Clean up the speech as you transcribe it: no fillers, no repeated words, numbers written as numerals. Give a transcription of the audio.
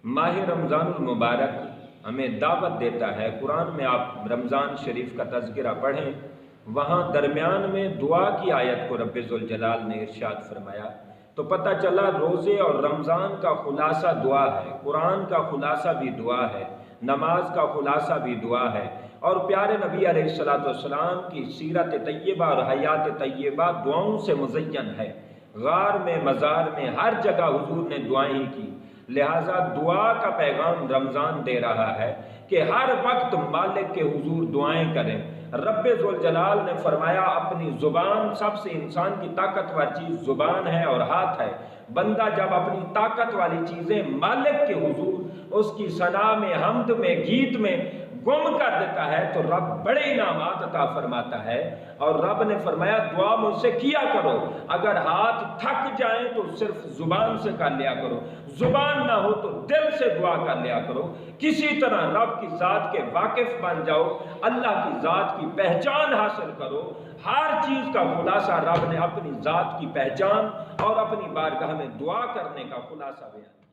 माह रमज़ानुल मुबारक हमें दावत देता है। कुरान में आप रमज़ान शरीफ का तज़किरा पढ़ें, वहाँ दरमियान में दुआ की आयत को रब्बे ज़ुल जलाल ने इरशाद फरमाया, तो पता चला रोज़े और रमज़ान का खुलासा दुआ है, कुरान का खुलासा भी दुआ है, नमाज का खुलासा भी दुआ है। और प्यारे नबी अलैहिस्सलातु वस्सलाम की सीरत तय्यबा और हयात तय्यबा दुआओं से मुज़य्यन है। गार में, मज़ार में, हर जगह हुजूर ने दुआएं की। लिहाजा दुआ का पैगाम रमज़ान दे रहा है कि हर वक्त मालिक के हुजूर दुआएं करें। रब्बे ज़ुल जलाल ने फरमाया, अपनी ज़ुबान, सबसे इंसान की ताकतवर चीज़ ज़ुबान है और हाथ है। बंदा जब अपनी ताकत वाली चीज़ें मालिक के हुजूर उसकी सना में, हमद में, गीत में गुम कर देता है तो रब बड़े इनामात अता फरमाता है। और रब ने फरमाया, दुआ मुझसे किया करो, अगर हाथ थक जाए तो सिर्फ जुबान से कर लिया करो, जुबान ना हो तो दिल से दुआ कर लिया करो। किसी तरह रब की ज़ात के वाकिफ बन जाओ, अल्लाह की ज़ात की पहचान हासिल करो। हर चीज़ का खुलासा रब ने अपनी ज़ात की पहचान और अपनी बारगाह में दुआ करने का खुलासा बयान।